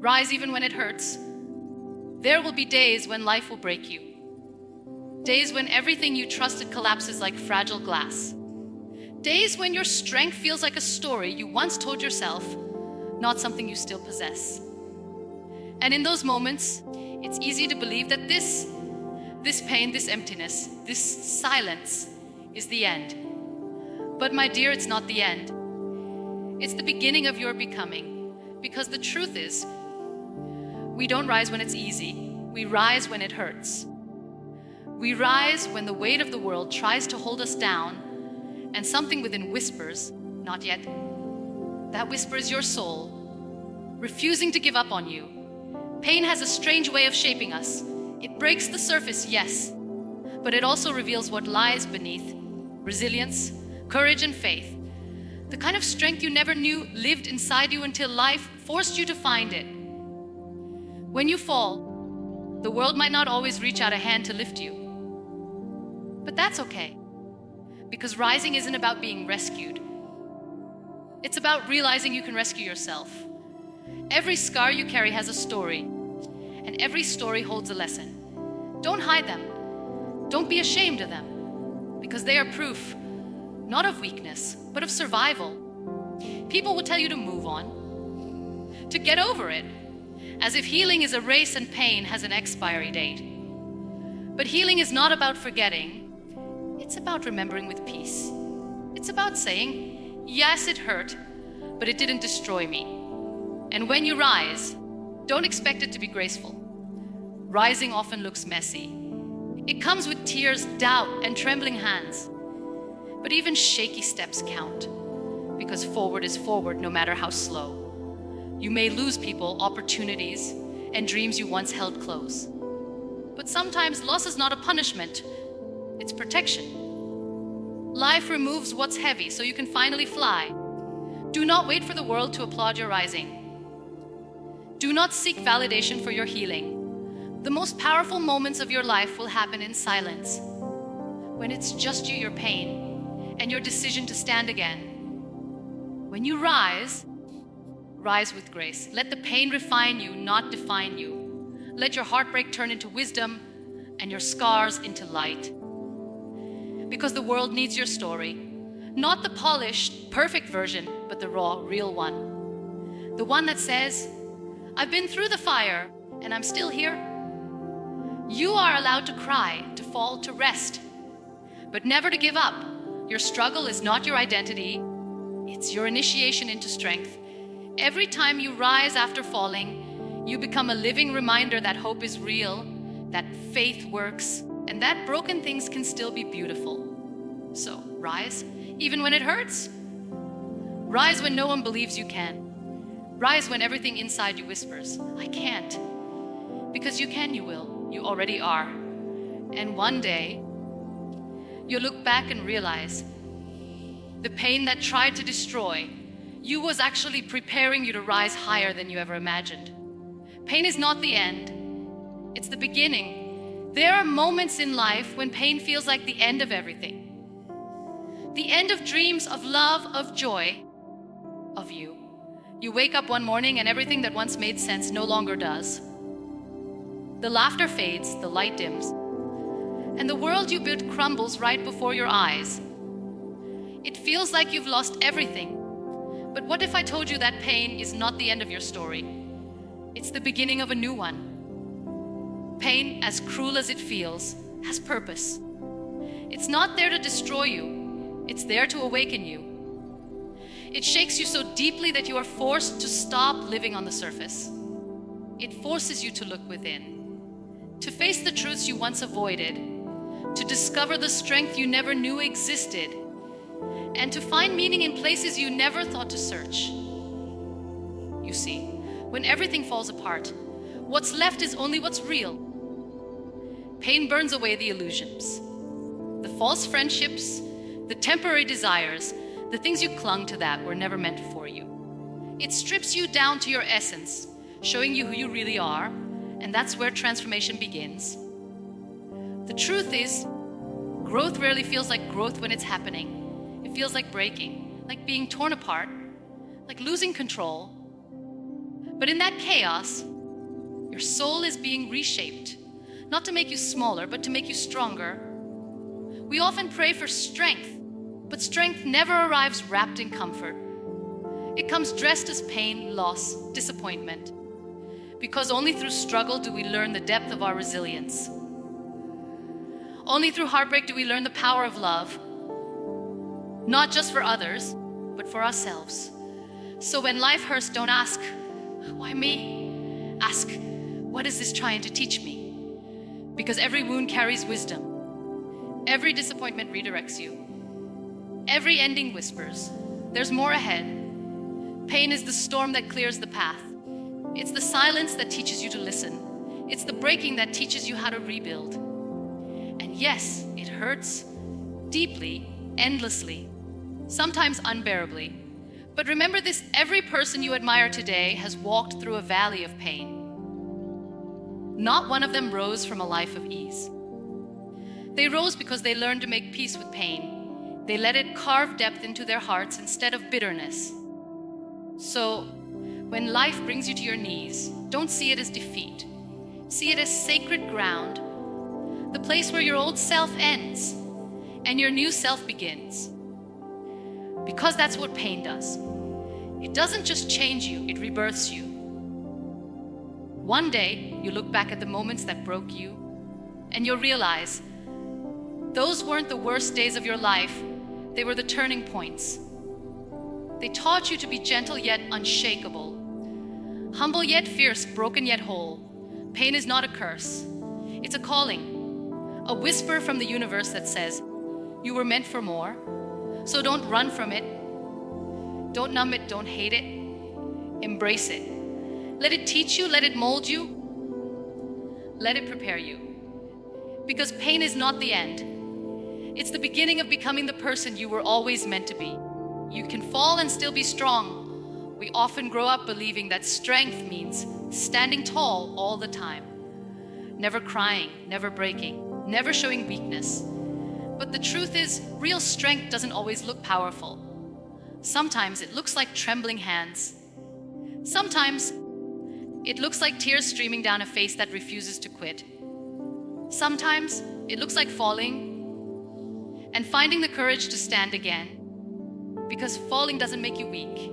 Rise even when it hurts. There will be days when life will break you. Days when everything you trusted collapses like fragile glass. Days when your strength feels like a story you once told yourself, not something you still possess. And in those moments, it's easy to believe that this pain, this emptiness, this silence is the end. But my dear, it's not the end. It's the beginning of your becoming. Because the truth is, we don't rise when it's easy. We rise when it hurts. We rise when the weight of the world tries to hold us down and something within whispers, not yet. That whisper is your soul, refusing to give up on you. Pain has a strange way of shaping us. It breaks the surface, yes, but it also reveals what lies beneath: resilience, courage, and faith. The kind of strength you never knew lived inside you until life forced you to find it. When you fall, the world might not always reach out a hand to lift you. But that's okay, because rising isn't about being rescued. It's about realizing you can rescue yourself. Every scar you carry has a story, and every story holds a lesson. Don't hide them. Don't be ashamed of them, because they are proof, not of weakness, but of survival. People will tell you to move on, to get over it, as if healing is a race and pain has an expiry date. But healing is not about forgetting. It's about remembering with peace. It's about saying, yes, it hurt, but it didn't destroy me. And when you rise, don't expect it to be graceful. Rising often looks messy. It comes with tears, doubt, and trembling hands. But even shaky steps count, because forward is forward no matter how slow. You may lose people, opportunities, and dreams you once held close. But sometimes loss is not a punishment, it's protection. Life removes what's heavy so you can finally fly. Do not wait for the world to applaud your rising. Do not seek validation for your healing. The most powerful moments of your life will happen in silence, when it's just you, your pain, and your decision to stand again. When you rise, rise with grace. Let the pain refine you, not define you. Let your heartbreak turn into wisdom and your scars into light. Because the world needs your story. Not the polished, perfect version, but the raw, real one. The one that says, I've been through the fire and I'm still here. You are allowed to cry, to fall, to rest, but never to give up. Your struggle is not your identity. It's your initiation into strength. Every time you rise after falling, you become a living reminder that hope is real, that faith works, and that broken things can still be beautiful. So rise, even when it hurts. Rise when no one believes you can. Rise when everything inside you whispers, I can't. Because you can, you will. You already are. And one day, you'll look back and realize the pain that tried to destroy you was actually preparing you to rise higher than you ever imagined. Pain is not the end. It's the beginning. There are moments in life when pain feels like the end of everything. The end of dreams, of love, of joy, of you. You wake up one morning and everything that once made sense no longer does. The laughter fades, the light dims, and the world you built crumbles right before your eyes. It feels like you've lost everything. But what if I told you that pain is not the end of your story? It's the beginning of a new one. Pain, as cruel as it feels, has purpose. It's not there to destroy you. It's there to awaken you. It shakes you so deeply that you are forced to stop living on the surface. It forces you to look within, to face the truths you once avoided, to discover the strength you never knew existed, and to find meaning in places you never thought to search. You see, when everything falls apart, what's left is only what's real. Pain burns away the illusions, the false friendships, the temporary desires, the things you clung to that were never meant for you. It strips you down to your essence, showing you who you really are, and that's where transformation begins. The truth is, growth rarely feels like growth when it's happening. It feels like breaking, like being torn apart, like losing control. But in that chaos, your soul is being reshaped, not to make you smaller, but to make you stronger. We often pray for strength, but strength never arrives wrapped in comfort. It comes dressed as pain, loss, disappointment. Because only through struggle do we learn the depth of our resilience. Only through heartbreak do we learn the power of love, not just for others, but for ourselves. So when life hurts, don't ask, why me? Ask, what is this trying to teach me? Because every wound carries wisdom. Every disappointment redirects you. Every ending whispers, there's more ahead. Pain is the storm that clears the path. It's the silence that teaches you to listen. It's the breaking that teaches you how to rebuild. And yes, it hurts deeply, endlessly, sometimes unbearably. But remember this, every person you admire today has walked through a valley of pain. Not one of them rose from a life of ease. They rose because they learned to make peace with pain. They let it carve depth into their hearts instead of bitterness. So, when life brings you to your knees, don't see it as defeat. See it as sacred ground, the place where your old self ends and your new self begins. Because that's what pain does. It doesn't just change you, it rebirths you. One day, you look back at the moments that broke you, and you'll realize those weren't the worst days of your life, they were the turning points. They taught you to be gentle yet unshakable, humble yet fierce, broken yet whole. Pain is not a curse, it's a calling, a whisper from the universe that says, you were meant for more. So don't run from it. Don't numb it, don't hate it. Embrace it. Let it teach you, let it mold you. Let it prepare you. Because pain is not the end. It's the beginning of becoming the person you were always meant to be. You can fall and still be strong. We often grow up believing that strength means standing tall all the time. Never crying, never breaking, never showing weakness. But the truth is, real strength doesn't always look powerful. Sometimes it looks like trembling hands. Sometimes it looks like tears streaming down a face that refuses to quit. Sometimes it looks like falling and finding the courage to stand again. Because falling doesn't make you weak.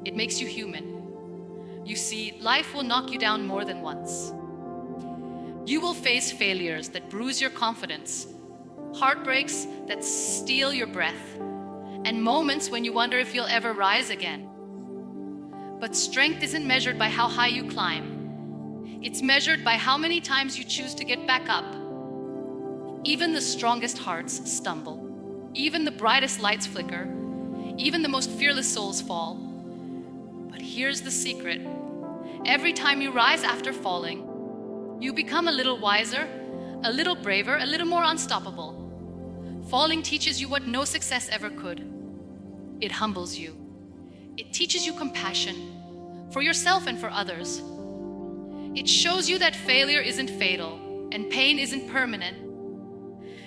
It makes you human. You see, life will knock you down more than once. You will face failures that bruise your confidence, heartbreaks that steal your breath, and moments when you wonder if you'll ever rise again. But strength isn't measured by how high you climb. It's measured by how many times you choose to get back up. Even the strongest hearts stumble. Even the brightest lights flicker. Even the most fearless souls fall. But here's the secret. Every time you rise after falling, you become a little wiser, a little braver, a little more unstoppable. Falling teaches you what no success ever could. It humbles you. It teaches you compassion for yourself and for others. It shows you that failure isn't fatal and pain isn't permanent.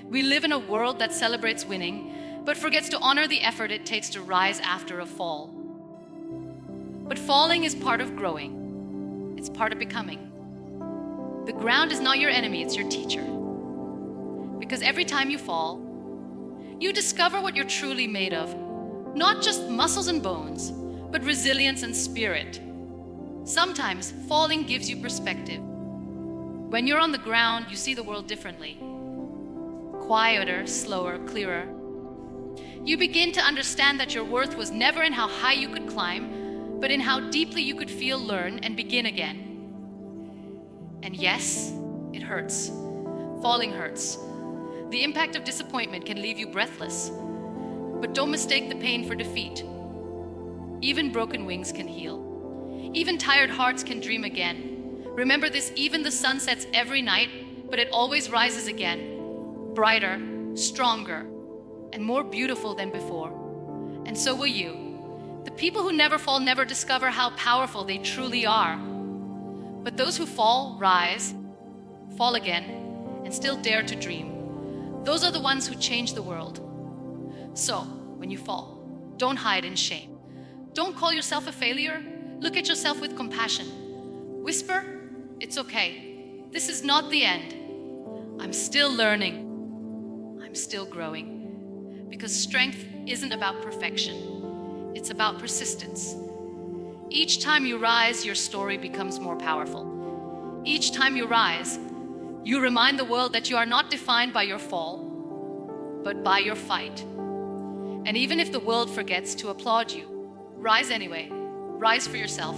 We live in a world that celebrates winning, but forgets to honor the effort it takes to rise after a fall. But falling is part of growing. It's part of becoming. The ground is not your enemy, it's your teacher. Because every time you fall, you discover what you're truly made of. Not just muscles and bones, but resilience and spirit. Sometimes falling gives you perspective. When you're on the ground, you see the world differently. Quieter, slower, clearer. You begin to understand that your worth was never in how high you could climb, but in how deeply you could feel, learn, and begin again. And yes, it hurts. Falling hurts. The impact of disappointment can leave you breathless. But don't mistake the pain for defeat. Even broken wings can heal. Even tired hearts can dream again. Remember this, even the sun sets every night, but it always rises again. Brighter, stronger, and more beautiful than before. And so will you. The people who never fall never discover how powerful they truly are. But those who fall, rise, fall again, and still dare to dream. Those are the ones who change the world. So, when you fall, don't hide in shame. Don't call yourself a failure. Look at yourself with compassion. Whisper, "It's okay. This is not the end. I'm still learning. I'm still growing." Because strength isn't about perfection. It's about persistence. Each time you rise, your story becomes more powerful. Each time you rise, you remind the world that you are not defined by your fall, but by your fight. And even if the world forgets to applaud you, rise anyway. Rise for yourself.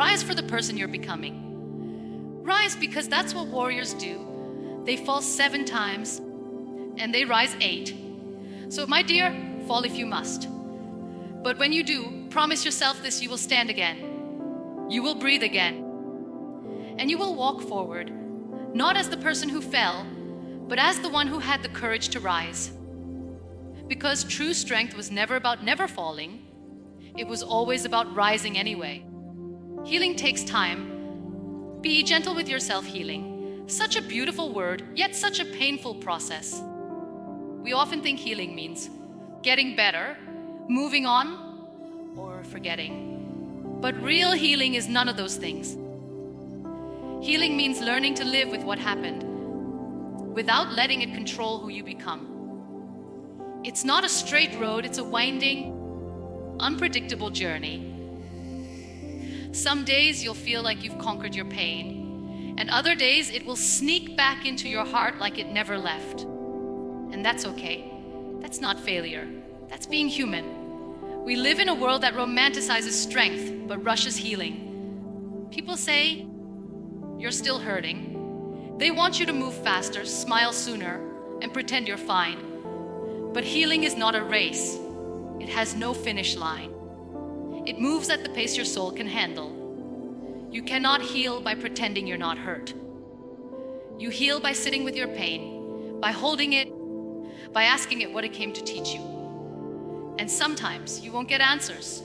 Rise for the person you're becoming. Rise because that's what warriors do. They fall 7 times and they rise 8. So my dear, fall if you must. But when you do, promise yourself this: you will stand again. You will breathe again. And you will walk forward, not as the person who fell, but as the one who had the courage to rise. Because true strength was never about never falling. It was always about rising anyway. Healing takes time. Be gentle with yourself, healing. Such a beautiful word, yet such a painful process. We often think healing means getting better, moving on, or forgetting. But real healing is none of those things. Healing means learning to live with what happened, without letting it control who you become. It's not a straight road, it's a winding, unpredictable journey. Some days you'll feel like you've conquered your pain, and other days it will sneak back into your heart like it never left. And that's okay. That's not failure. That's being human. We live in a world that romanticizes strength but rushes healing. People say, "You're still hurting." They want you to move faster, smile sooner, and pretend you're fine. But healing is not a race. It has no finish line. It moves at the pace your soul can handle. You cannot heal by pretending you're not hurt. You heal by sitting with your pain, by holding it, by asking it what it came to teach you. And sometimes you won't get answers,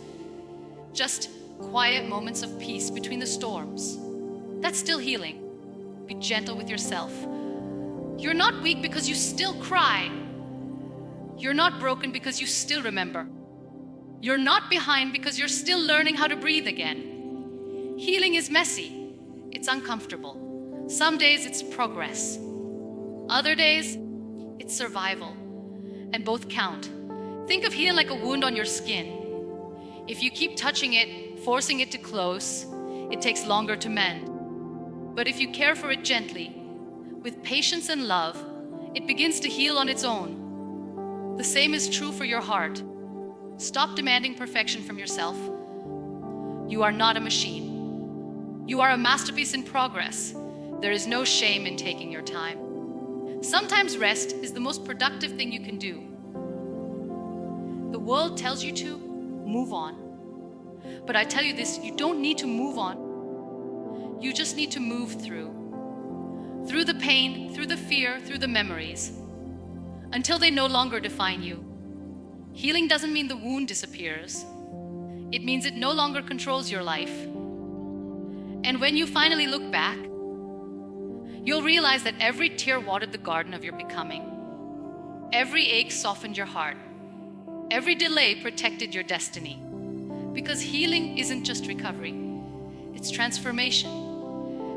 just quiet moments of peace between the storms. That's still healing. Be gentle with yourself. You're not weak because you still cry. You're not broken because you still remember. You're not behind because you're still learning how to breathe again. Healing is messy. It's uncomfortable. Some days it's progress. Other days, it's survival. And both count. Think of healing like a wound on your skin. If you keep touching it, forcing it to close, it takes longer to mend. But if you care for it gently, with patience and love, it begins to heal on its own. The same is true for your heart. Stop demanding perfection from yourself. You are not a machine. You are a masterpiece in progress. There is no shame in taking your time. Sometimes rest is the most productive thing you can do. The world tells you to move on. But I tell you this, you don't need to move on. You just need to move through. Through the pain, through the fear, through the memories, until they no longer define you. Healing doesn't mean the wound disappears. It means it no longer controls your life. And when you finally look back, you'll realize that every tear watered the garden of your becoming. Every ache softened your heart. Every delay protected your destiny. Because healing isn't just recovery, it's transformation.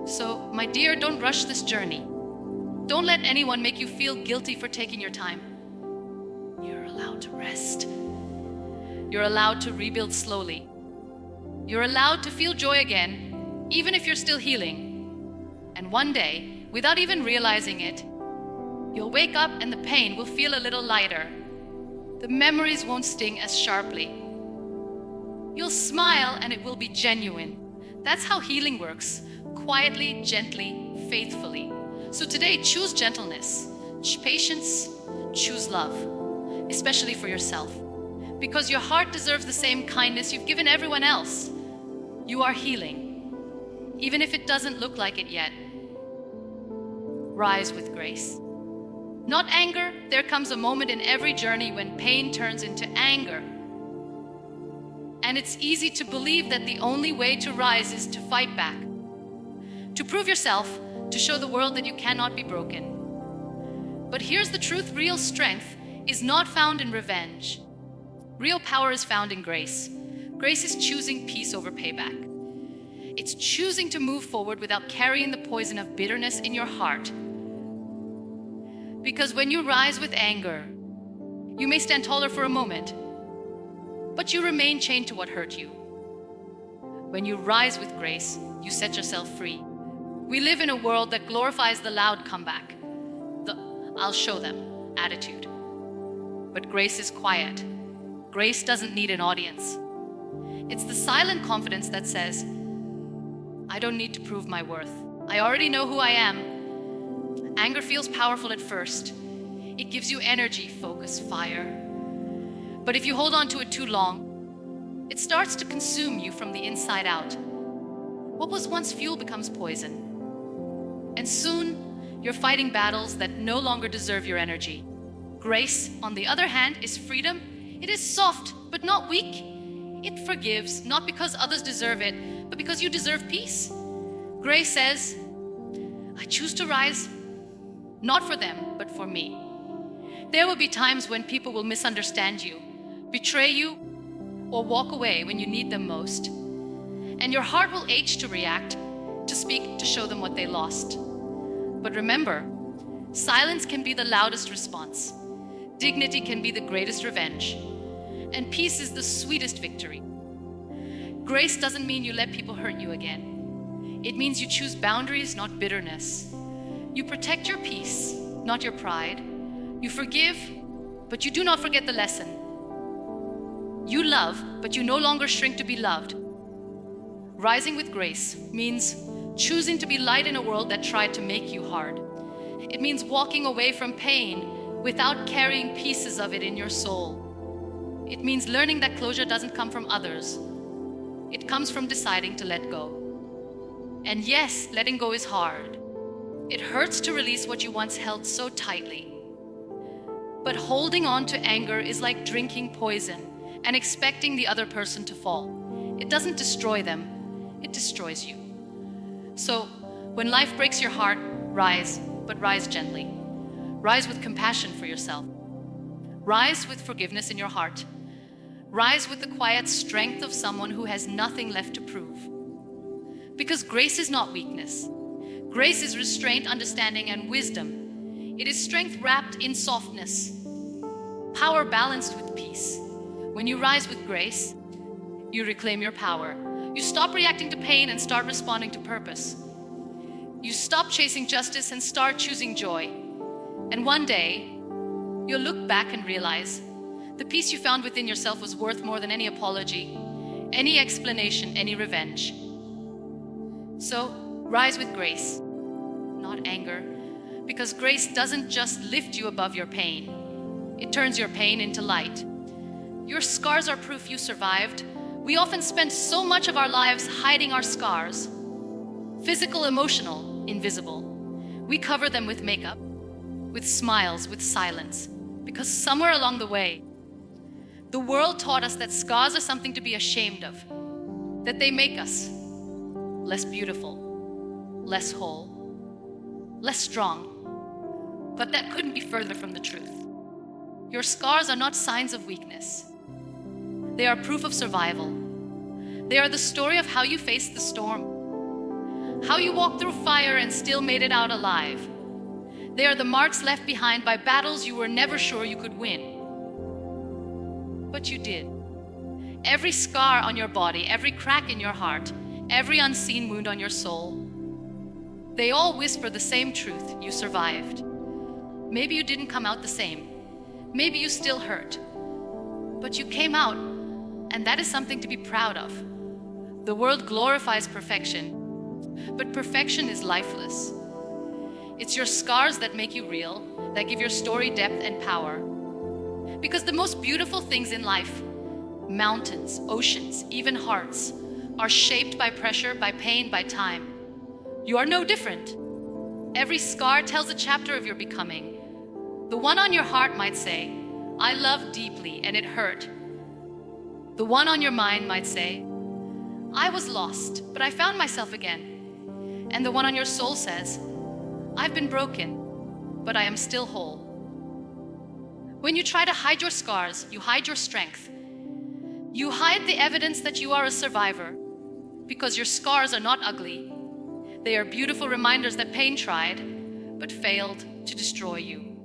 So, my dear, don't rush this journey. Don't let anyone make you feel guilty for taking your time. You're allowed to rest. You're allowed to rebuild slowly. You're allowed to feel joy again, even if you're still healing. And one day, without even realizing it, you'll wake up and the pain will feel a little lighter. The memories won't sting as sharply. You'll smile and it will be genuine. That's how healing works. Quietly, gently, faithfully. So today, choose gentleness, patience, choose love, especially for yourself. Because your heart deserves the same kindness you've given everyone else. You are healing, even if it doesn't look like it yet. Rise with grace. Not anger. There comes a moment in every journey when pain turns into anger. And it's easy to believe that the only way to rise is to fight back. To prove yourself, to show the world that you cannot be broken. But here's the truth: real strength is not found in revenge. Real power is found in grace. Grace is choosing peace over payback. It's choosing to move forward without carrying the poison of bitterness in your heart. Because when you rise with anger, you may stand taller for a moment, but you remain chained to what hurt you. When you rise with grace, you set yourself free. We live in a world that glorifies the loud comeback, the "I'll show them" attitude. But grace is quiet. Grace doesn't need an audience. It's the silent confidence that says, I don't need to prove my worth. I already know who I am. Anger feels powerful at first. It gives you energy, focus, fire. But if you hold on to it too long, it starts to consume you from the inside out. What was once fuel becomes poison. And soon, you're fighting battles that no longer deserve your energy. Grace, on the other hand, is freedom. It is soft, but not weak. It forgives, not because others deserve it, but because you deserve peace. Grace says, I choose to rise, not for them, but for me. There will be times when people will misunderstand you, betray you, or walk away when you need them most. And your heart will ache to react, to speak, to show them what they lost. But remember, silence can be the loudest response. Dignity can be the greatest revenge. And peace is the sweetest victory. Grace doesn't mean you let people hurt you again. It means you choose boundaries, not bitterness. You protect your peace, not your pride. You forgive, but you do not forget the lesson. You love, but you no longer shrink to be loved. Rising with grace means choosing to be light in a world that tried to make you hard. It means walking away from pain without carrying pieces of it in your soul. It means learning that closure doesn't come from others. It comes from deciding to let go. And yes, letting go is hard. It hurts to release what you once held so tightly. But holding on to anger is like drinking poison and expecting the other person to fall. It doesn't destroy them, it destroys you. So, when life breaks your heart, rise, but rise gently. Rise with compassion for yourself. Rise with forgiveness in your heart. Rise with the quiet strength of someone who has nothing left to prove. Because grace is not weakness. Grace is restraint, understanding, and wisdom. It is strength wrapped in softness. Power balanced with peace. When you rise with grace, you reclaim your power. You stop reacting to pain and start responding to purpose. You stop chasing justice and start choosing joy. And one day, you'll look back and realize the peace you found within yourself was worth more than any apology, any explanation, any revenge. So, rise with grace, not anger, because grace doesn't just lift you above your pain. It turns your pain into light. Your scars are proof you survived. We often spend so much of our lives hiding our scars. Physical, emotional, invisible. We cover them with makeup, with smiles, with silence, because somewhere along the way, the world taught us that scars are something to be ashamed of, that they make us less beautiful, less whole, less strong. But that couldn't be further from the truth. Your scars are not signs of weakness. They are proof of survival. They are the story of how you faced the storm, how you walked through fire and still made it out alive. They are the marks left behind by battles you were never sure you could win. But you did. Every scar on your body, every crack in your heart, every unseen wound on your soul, they all whisper the same truth: you survived. Maybe you didn't come out the same. Maybe you still hurt. But you came out, and that is something to be proud of. The world glorifies perfection, but perfection is lifeless. It's your scars that make you real, that give your story depth and power. Because the most beautiful things in life, mountains, oceans, even hearts, are shaped by pressure, by pain, by time. You are no different. Every scar tells a chapter of your becoming. The one on your heart might say, I loved deeply and it hurt. The one on your mind might say, I was lost, but I found myself again. And the one on your soul says, I've been broken, but I am still whole. When you try to hide your scars, you hide your strength. You hide the evidence that you are a survivor because your scars are not ugly. They are beautiful reminders that pain tried, but failed to destroy you.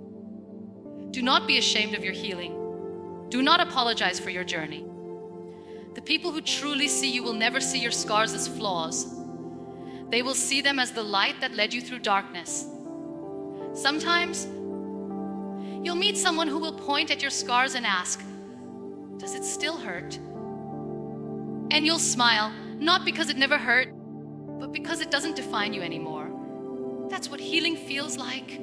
Do not be ashamed of your healing. Do not apologize for your journey. The people who truly see you will never see your scars as flaws. They will see them as the light that led you through darkness. Sometimes, you'll meet someone who will point at your scars and ask, "Does it still hurt?" And you'll smile, not because it never hurt, but because it doesn't define you anymore. That's what healing feels like.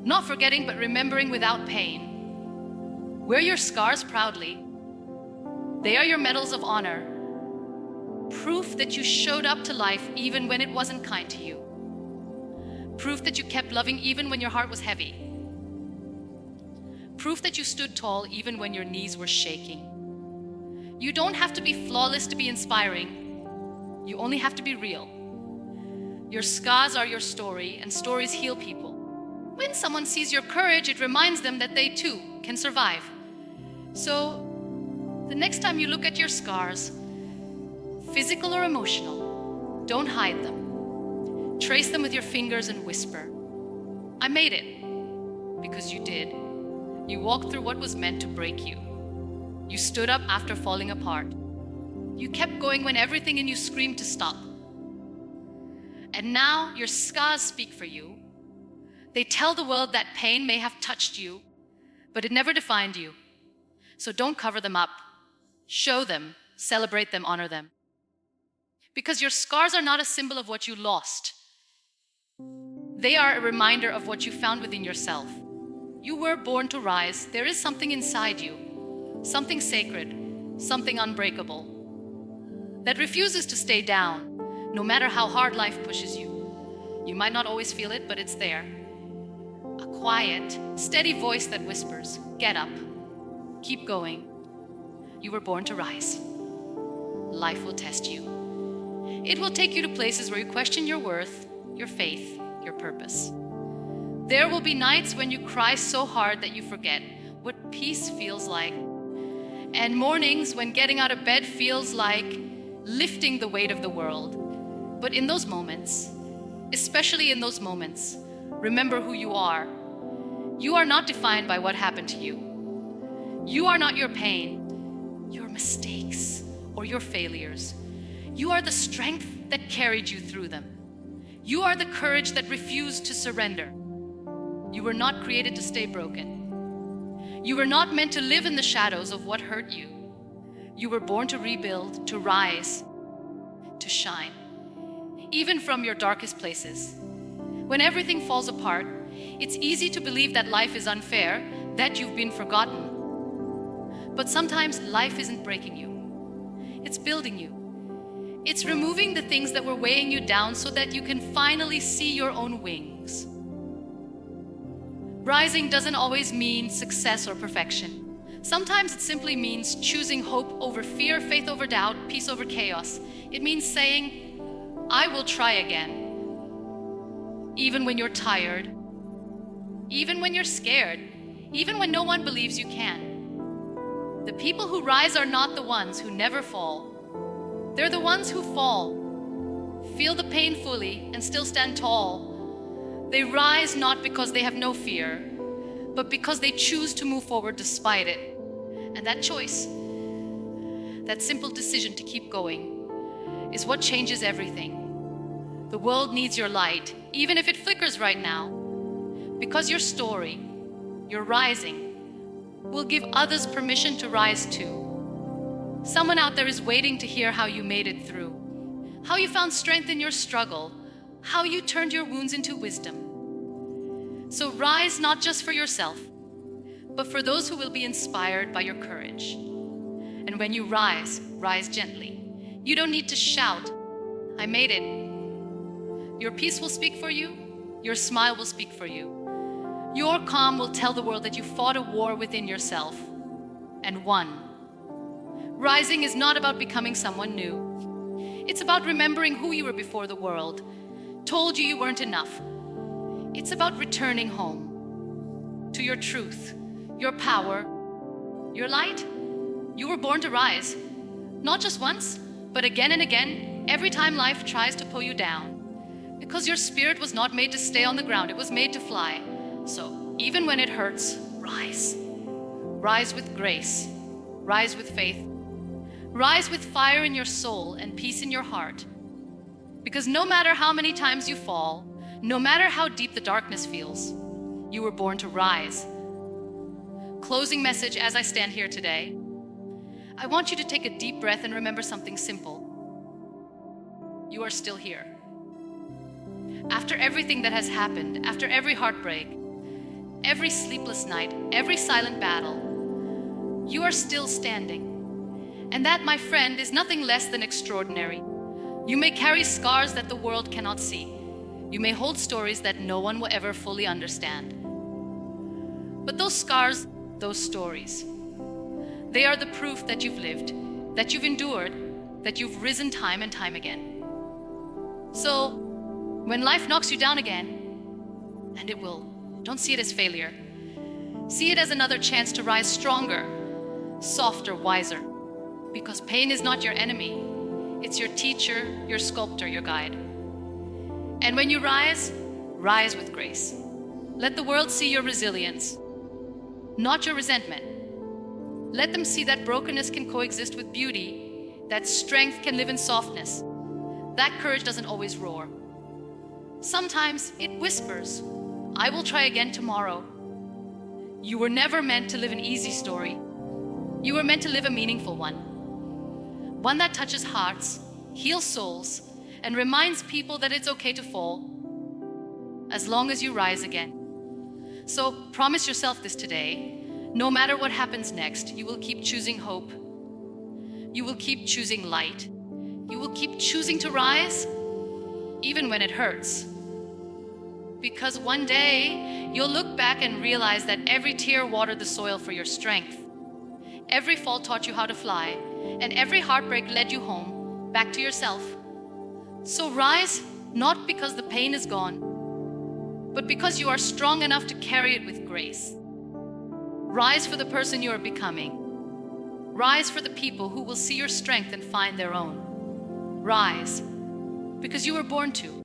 Not forgetting, but remembering without pain. Wear your scars proudly. They are your medals of honor. Proof that you showed up to life even when it wasn't kind to you. Proof that you kept loving even when your heart was heavy. Proof that you stood tall even when your knees were shaking. You don't have to be flawless to be inspiring. You only have to be real. Your scars are your story, and stories heal people. When someone sees your courage, it reminds them that they too can survive. So, the next time you look at your scars, physical or emotional, don't hide them. Trace them with your fingers and whisper, "I made it," because you did. You walked through what was meant to break you. You stood up after falling apart. You kept going when everything in you screamed to stop. And now your scars speak for you. They tell the world that pain may have touched you, but it never defined you. So don't cover them up. Show them, celebrate them, honor them. Because your scars are not a symbol of what you lost. They are a reminder of what you found within yourself. You were born to rise. There is something inside you, something sacred, something unbreakable, that refuses to stay down, no matter how hard life pushes you. You might not always feel it, but it's there. A quiet, steady voice that whispers, "Get up, keep going. You were born to rise. Life will test you. It will take you to places where you question your worth, your faith, your purpose. There will be nights when you cry so hard that you forget what peace feels like, and mornings when getting out of bed feels like lifting the weight of the world. But in those moments, especially in those moments, remember who you are. You are not defined by what happened to you. You are not your pain, your mistakes, or your failures. You are the strength that carried you through them. You are the courage that refused to surrender. You were not created to stay broken. You were not meant to live in the shadows of what hurt you. You were born to rebuild, to rise, to shine, even from your darkest places. When everything falls apart, it's easy to believe that life is unfair, that you've been forgotten. But sometimes life isn't breaking you. It's building you. It's removing the things that were weighing you down so that you can finally see your own wings. Rising doesn't always mean success or perfection. Sometimes it simply means choosing hope over fear, faith over doubt, peace over chaos. It means saying, "I will try again." Even when you're tired, even when you're scared, even when no one believes you can. The people who rise are not the ones who never fall. They're the ones who fall, feel the pain fully, and still stand tall. They rise not because they have no fear, but because they choose to move forward despite it. And that choice, that simple decision to keep going, is what changes everything. The world needs your light, even if it flickers right now, because your story, your rising, will give others permission to rise too. Someone out there is waiting to hear how you made it through, how you found strength in your struggle, how you turned your wounds into wisdom. So rise not just for yourself, but for those who will be inspired by your courage. And when you rise, rise gently. You don't need to shout, "I made it." Your peace will speak for you. Your smile will speak for you. Your calm will tell the world that you fought a war within yourself and won. Rising is not about becoming someone new. It's about remembering who you were before the world told you weren't enough. It's about returning home to your truth, your power, your light, You were born to rise. Not just once, but again and again, every time life tries to pull you down. Because your spirit was not made to stay on the ground, it was made to fly. So, even when it hurts, rise. Rise with grace. Rise with faith. Rise with fire in your soul and peace in your heart. Because no matter how many times you fall, no matter how deep the darkness feels, you were born to rise. Closing message as I stand here today. I want you to take a deep breath and remember something simple. You are still here. After everything that has happened, after every heartbreak, every sleepless night, every silent battle, you are still standing. And that, my friend, is nothing less than extraordinary. You may carry scars that the world cannot see. You may hold stories that no one will ever fully understand. But those scars, those stories, they are the proof that you've lived, that you've endured, that you've risen time and time again. So, when life knocks you down again, and it will, don't see it as failure. See it as another chance to rise stronger, softer, wiser. Because pain is not your enemy. It's your teacher, your sculptor, your guide. And when you rise, rise with grace. Let the world see your resilience, not your resentment. Let them see that brokenness can coexist with beauty, that strength can live in softness, that courage doesn't always roar. Sometimes it whispers, I will try again tomorrow. You were never meant to live an easy story. You were meant to live a meaningful one. One that touches hearts, heals souls, and reminds people that it's okay to fall, as long as you rise again. So promise yourself this today. No matter what happens next, you will keep choosing hope. You will keep choosing light. You will keep choosing to rise, even when it hurts. Because one day, you'll look back and realize that every tear watered the soil for your strength. Every fall taught you how to fly, and every heartbreak led you home, back to yourself. So rise, not because the pain is gone, but because you are strong enough to carry it with grace. Rise for the person you are becoming. Rise for the people who will see your strength and find their own. Rise, because you were born to.